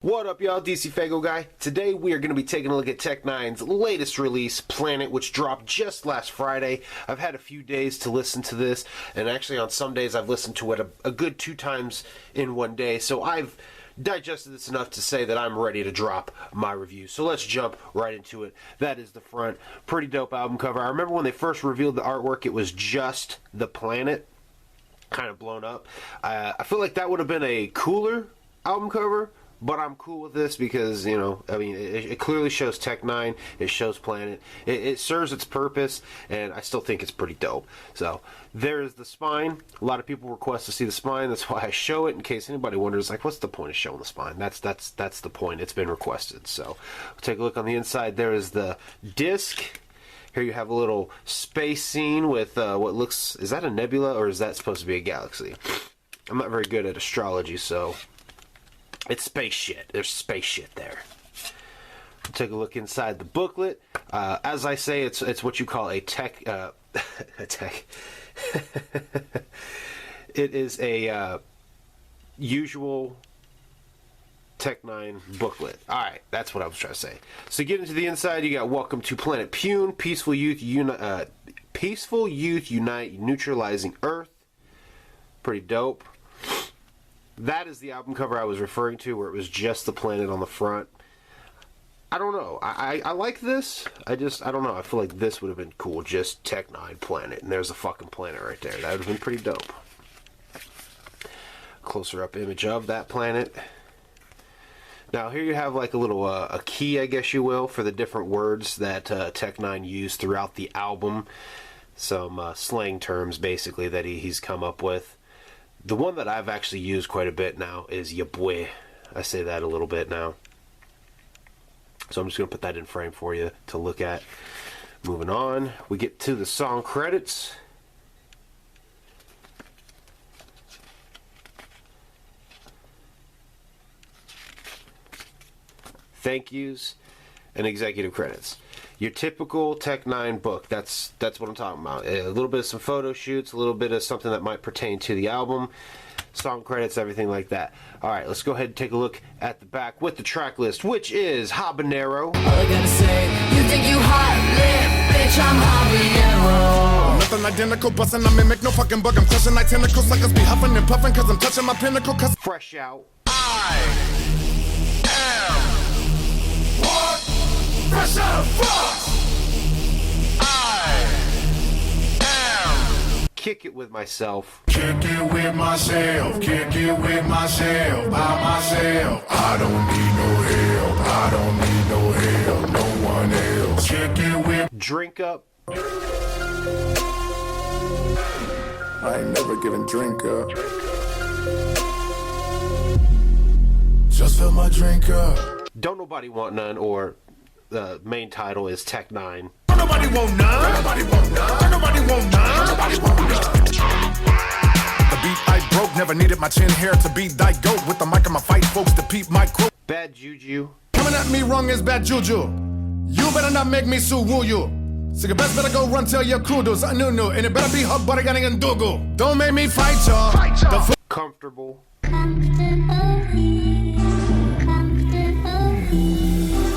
What up, y'all? DCFAYGOGUY. Today we are going to be taking a look at N9ne's latest release, Planet, which dropped just last Friday. I've had a few days to listen to this, and actually on some days I've listened to it a good 2 times in one day, so I've digested this enough to say that I'm ready to drop my review. So let's jump right into it. That is the front. Pretty dope album cover. I remember when they first revealed the artwork, it was just the planet, kind of blown up. I feel like that would have been a cooler album cover, but I'm cool with this because, you know, I mean, it clearly shows N9ne, it shows Planet, it serves its purpose, and I still think it's pretty dope. So, there's the spine. A lot of people request to see the spine, that's why I show it, in case anybody wonders, like, what's the point of showing the spine? That's the point, it's been requested. So, we'll take a look on the inside. There is the disc. Here you have a little space scene with what looks, is that a nebula, or is that supposed to be a galaxy? I'm not very good at astrology, so it's space shit. There's space shit there. Take a look inside the booklet. As I say, it's what you call a tech. A tech. It is a usual N9ne booklet. Alright, that's what I was trying to say. So get into the inside, you got Welcome to Planet Pune, Peaceful Youth Unite, Neutralizing Earth. Pretty dope. That is the album cover I was referring to, where it was just the planet on the front. I don't know. I like this. I don't know. I feel like this would have been cool. Just N9ne Planet. And there's a fucking planet right there. That would have been pretty dope. Closer up image of that planet. Now here you have like a little a key, I guess you will, for the different words that N9ne used throughout the album. Some slang terms basically that he's come up with. The one that I've actually used quite a bit now is ya boy. I say that a little bit now. So I'm just going to put that in frame for you to look at. Moving on, we get to the song credits. Thank yous and executive credits. Your typical N9ne book. That's what I'm talking about. A little bit of some photo shoots, a little bit of something that might pertain to the album, song credits, everything like that. Alright, let's go ahead and take a look at the back with the track list, which is Habanero. All I gotta say, you think you hot lit, bitch, I'm Habanero. Nothing identical, bustin', I mimic no fucking bug. I'm crushing like tentacles, suckers be huffing and puffing, cause I'm touching my pinnacle, cause Fresh Out. fresh out of fuck. I am. Kick It With Myself. Kick it with myself, kick it with myself, by myself. I don't need no help, I don't need no help, no one else. Kick it with Drink Up. I ain't never given drink up. Just fill my drink up. Don't Nobody Want None, or the main title is N9ne. Nobody want none. Nobody want none. Nobody want none. Nobody want none. The beat I broke, never needed my chin hair to beat thy goat. With the mic on my fight, folks to peep my croak. Bad Juju. Coming at me wrong is bad juju. You better not make me sue woo you. So you best better go run tell your kudos. I knew, and it better be hug buddy getting and dogo. Don't make me fight y'all. Comfortable.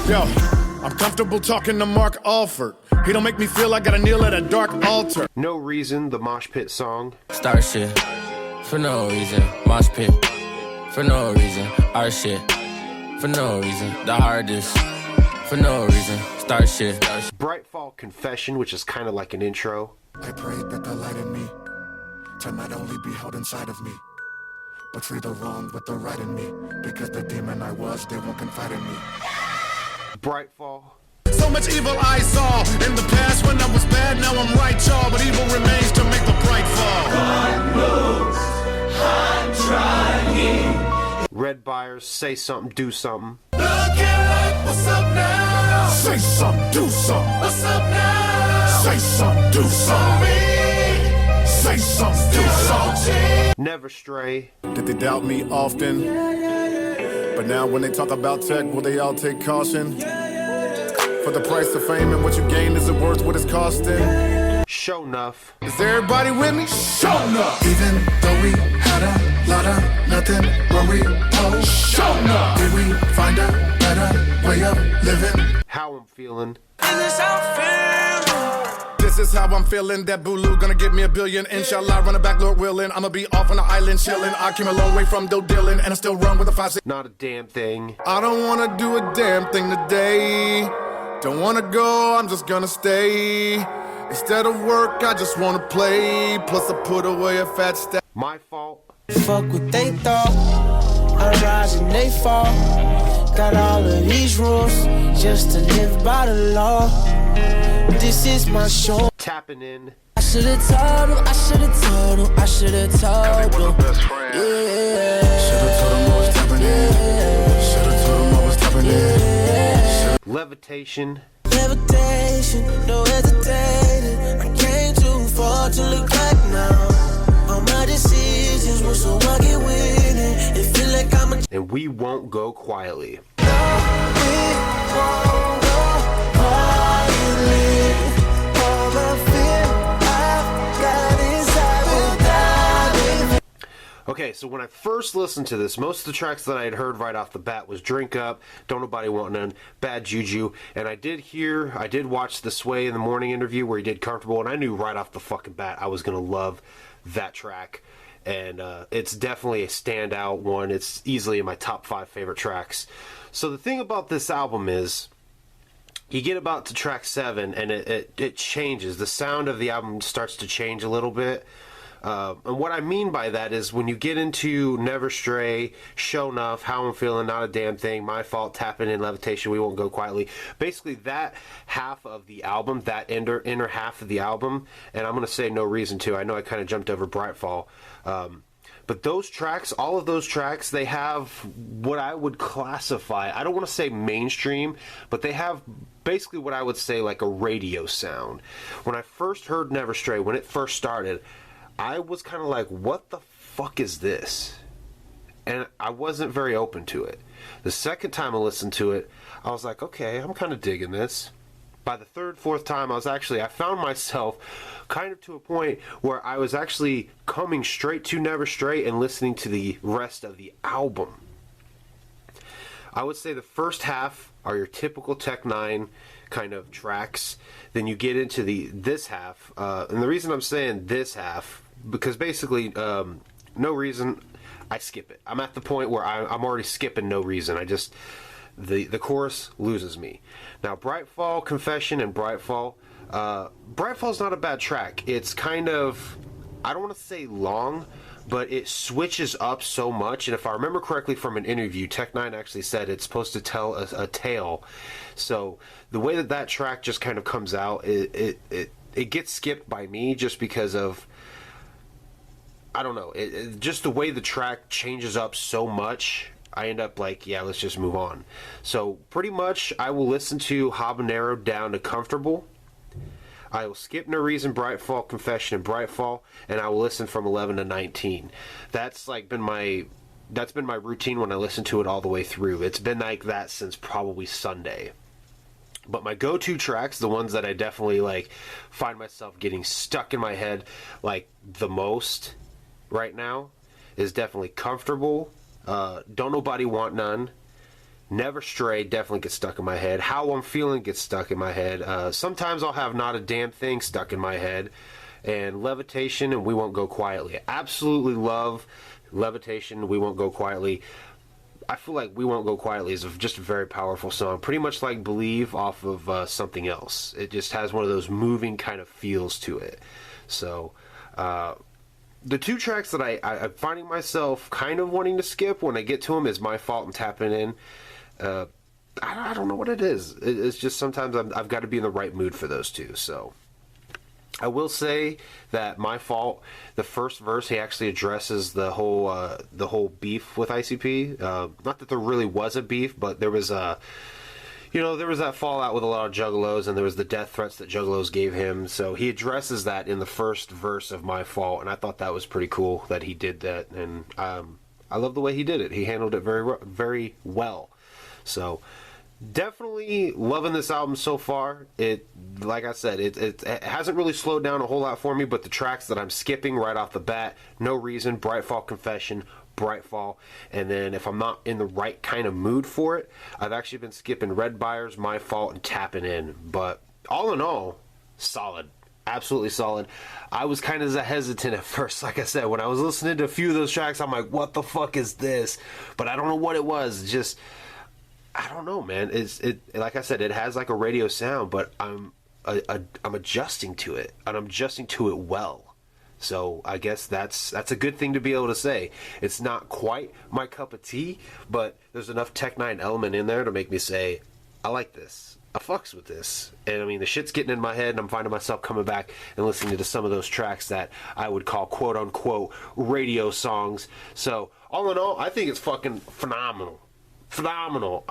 Yo, I'm comfortable talking to Mark Alford. He don't make me feel I gotta kneel at a dark altar. No Reason, the Mosh Pit song. Start shit for no reason. Mosh pit for no reason. Our shit for no reason. The hardest for no reason. Start shit. Brightfall Confession, which is kind of like an intro. I prayed that the light in me to not only be held inside of me, but free the wrong with the right in me. Because the demon I was, they won't confide in me. Brightfall. So much evil I saw in the past when I was bad, now I'm right, y'all. But evil remains to make the bright fall. God knows I'm trying. Red Buyers, Say Something, Do Something. Looking like what's up now? Say something, do something. What's up now? Say something, do something. Say something, do something. Never Stray. Did they doubt me often? But now when they talk about tech, will they all take caution? For the price of fame and what you gain, is it worth what it's costing? Show Enough. Is everybody with me? Show enough. Even though we had a lot of nothing when we told. Show enough. Did we find a better way of living? How I'm feeling. This is how I'm feeling. That Bulu gonna give me $1 billion. Inshallah, running back, Lord willing. I'ma be off on the island chilling. I came a long way from dope dealing, and I still run with a 5-6. Not a damn thing. I don't wanna do a damn thing today. Don't wanna go, I'm just gonna stay. Instead of work, I just wanna play. Plus, I put away a fat stack. My fault. Fuck what they thought. I rise and they fall. Got all of these rules just to live by the law. This is my show. Tapping in. I should've told him, I should've told him, I should've told him. Yeah. Should've told him I was tapping in. Should've told him I was tapping in. Levitation. Levitation, no hesitating. I came too far to look back now. All my decisions were so I get winning. It feel like I'm a And we won't go quietly. Okay, so when I first listened to this, most of the tracks that I had heard right off the bat was Drink Up, Don't Nobody Want None, Bad Juju, and I did watch the Sway in the Morning interview where he did Comfortable, and I knew right off the fucking bat I was going to love that track, and it's definitely a standout one. It's easily in my top 5 favorite tracks. So the thing about this album is, you get about to track 7, and it changes. The sound of the album starts to change a little bit. And what I mean by that is when you get into Never Stray, Show Enough, How I'm Feeling, Not a Damn Thing, My Fault, Tapping In, Levitation, We Won't Go Quietly. Basically that half of the album, that inner half of the album, and I'm going to say No Reason To. I know I kind of jumped over Brightfall. But those tracks, all of those tracks, they have what I would classify, I don't want to say mainstream, but they have basically what I would say like a radio sound. When I first heard Never Stray, when it first started, I was kind of like, what the fuck is this? And I wasn't very open to it. The second time I listened to it, I was like, okay, I'm kind of digging this. By the third, fourth time, I found myself kind of to a point where I was actually coming straight to Never Stray and listening to the rest of the album. I would say the first half are your typical Tech-9 kind of tracks. Then you get into this half, and the reason I'm saying this half, because basically, No Reason, I skip it. I'm at the point where I'm already skipping No Reason. The chorus loses me. Now, Brightfall, Confession, and Brightfall. Brightfall's not a bad track. It's kind of, I don't want to say long, but it switches up so much. And if I remember correctly from an interview, Tech-9 actually said it's supposed to tell a tale. So the way that track just kind of comes out, it gets skipped by me just because of, I don't know, just the way the track changes up so much. I end up like, yeah, let's just move on. So pretty much I will listen to Habanero down to Comfortable. I will skip No Reason, Brightfall, Confession, and Brightfall, and I will listen from 11 to 19. That's been my routine when I listen to it all the way through. It's been like that since probably Sunday. But my go-to tracks, the ones that I definitely like find myself getting stuck in my head like the most right now, is definitely Comfortable, Don't Nobody Want None, Never Stray definitely gets stuck in my head, How I'm Feeling gets stuck in my head, sometimes I'll have Not a Damn Thing stuck in my head, and Levitation and We Won't Go Quietly. I absolutely love Levitation, We Won't Go Quietly. I feel like We Won't Go Quietly is just a very powerful song, pretty much like Believe off of Something Else. It just has one of those moving kind of feels to it. So the two tracks that I'm finding myself kind of wanting to skip when I get to them is My Fault and Tapping In. I don't know what it is. It's just sometimes I've got to be in the right mood for those two. So I will say that My Fault, the first verse, he actually addresses the whole beef with ICP. Not that there really was a beef, but there was there was that fallout with a lot of Juggalos, and there was the death threats that Juggalos gave him. So he addresses that in the first verse of My Fault, and I thought that was pretty cool that he did that. And I love the way he did it. He handled it very, very well. So Definitely loving this album so far. It, like I said, it hasn't really slowed down a whole lot for me, but the tracks that I'm skipping right off the bat, No Reason, Brightfall Confession, Brightfall, and then if I'm not in the right kind of mood for it, I've actually been skipping Red Buyers, My Fault, and Tapping In. But all in all, solid. Absolutely solid. I was kind of hesitant at first. Like I said, when I was listening to a few of those tracks, I'm like, what the fuck is this? But I don't know what it was. Just, I don't know, man. Like I said, it has like a radio sound, but I'm adjusting to it, and I'm adjusting to it well. So I guess that's a good thing to be able to say. It's not quite my cup of tea, but there's enough Tech9 element in there to make me say, I like this. I fucks with this. And I mean, the shit's getting in my head, and I'm finding myself coming back and listening to some of those tracks that I would call quote unquote radio songs. So all in all, I think it's fucking phenomenal. Phenomenal.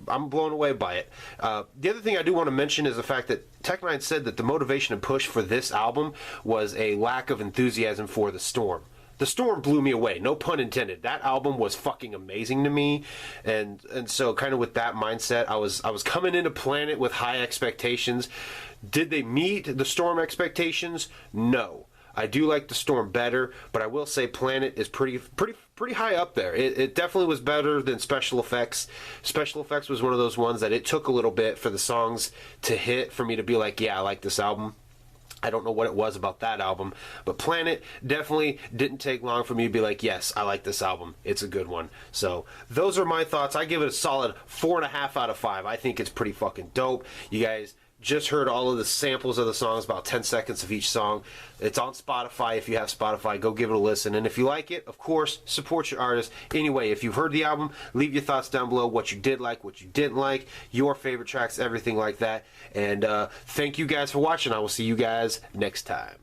I'm blown away by it. The other thing I do want to mention is the fact that Tech9 said that the motivation and push for this album was a lack of enthusiasm for The Storm. The Storm blew me away, no pun intended. That album was fucking amazing to me, and so kind of with that mindset, I was coming into Planet with high expectations. Did they meet The Storm expectations? No. I do like The Storm better, but I will say Planet is pretty high up there. It definitely was better than Special Effects. Special Effects was one of those ones that it took a little bit for the songs to hit for me to be like, yeah, I like this album. I don't know what it was about that album, but Planet definitely didn't take long for me to be like, yes, I like this album. It's a good one. So those are my thoughts. I give it a solid 4.5 out of 5. I think it's pretty fucking dope. You guys just heard all of the samples of the songs, about 10 seconds of each song. It's on Spotify. If you have Spotify, go give it a listen. And if you like it, of course, support your artist. Anyway, if you've heard the album, leave your thoughts down below, what you did like, what you didn't like, your favorite tracks, everything like that. And thank you guys for watching. I will see you guys next time.